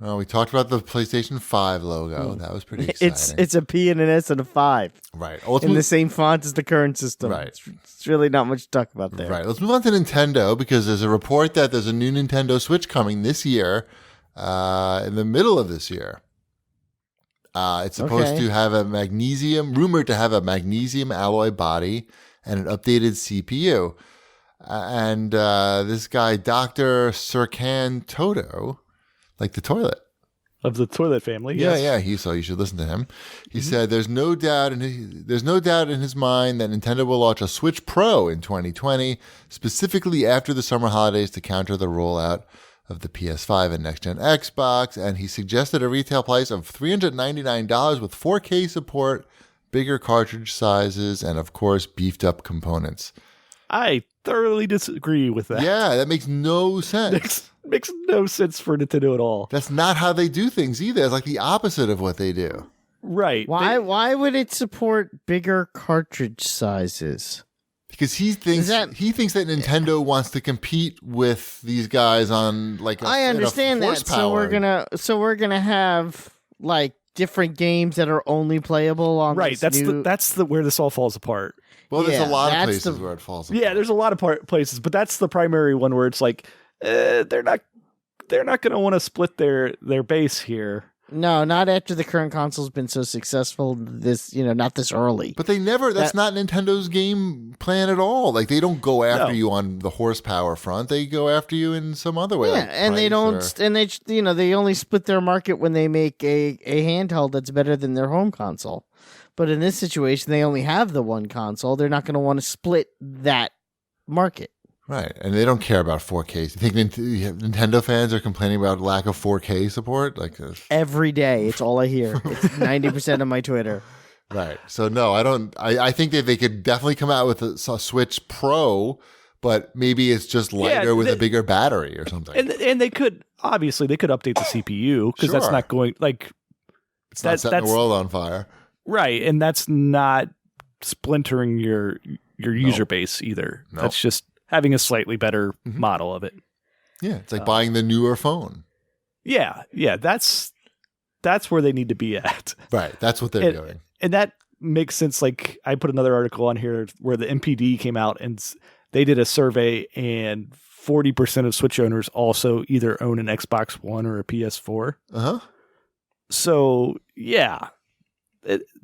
Well, we talked about the PlayStation 5 logo. That was pretty exciting. It's a P and an S and a 5. Right. In the same font as the current system. Right. It's really not much to talk about there. Right. Let's move on to Nintendo, because there's a report that there's a new Nintendo Switch coming this year, in the middle of this year. It's supposed to have rumored to have a magnesium alloy body and an updated CPU. And this guy, Dr. Serkan Toto, like the toilet. Of the toilet family, yeah, yes. yeah. So you should listen to him. He said, "There's no doubt in his mind that Nintendo will launch a Switch Pro in 2020, specifically after the summer holidays, to counter the rollout of the PS5 and next-gen Xbox." And he suggested a retail price of $399 with 4K support, bigger cartridge sizes, and of course, beefed-up components. I thoroughly disagree with that. Yeah, that makes no sense. Makes no sense for Nintendo at all. That's not how they do things either. It's like the opposite of what they do. Right. Why would it support bigger cartridge sizes? Because he thinks that Nintendo wants to compete with these guys on I understand that. So we're gonna have like different games that are only playable on right. That's where this all falls apart. Well, there's a lot of places where it falls apart. Yeah, there's a lot of places, but that's the primary one where it's like they're not going to want to split their base here. No, not after the current console's been so successful. Not this early. But they never. That's not Nintendo's game plan at all. Like, they don't go after you on the horsepower front. They go after you in some other way. Yeah, and they don't. And they only split their market when they make a handheld that's better than their home console. But in this situation, they only have the one console. They're not going to want to split that market. Right, and they don't care about 4K. You think Nintendo fans are complaining about lack of 4K support? Every day, it's all I hear. It's 90% of my Twitter. Right. So no, I don't. I think that they could definitely come out with a Switch Pro, but maybe it's just lighter with a bigger battery or something. And they could update the CPU, because that's not going it's not setting the world on fire. Right, and that's not splintering your user base either. Nope. That's just having a slightly better model of it. Yeah, it's like buying the newer phone. Yeah, that's where they need to be at. Right, that's what they're doing. And that makes sense. Like, I put another article on here where the MPD came out and they did a survey, and 40% of Switch owners also either own an Xbox One or a PS4. Uh-huh. So, yeah.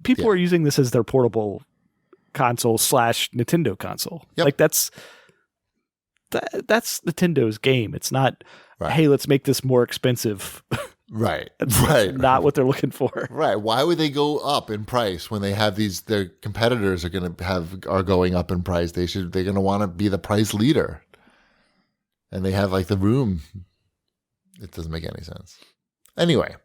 People are using this as their portable console / Nintendo console. Yep. Like, that's Nintendo's game. It's not, right. Hey, let's make this more expensive. Right. That's not what they're looking for. Right. Why would they go up in price when they have their competitors are going up in price? They're going to want to be the price leader. And they have the room. It doesn't make any sense. Anyway,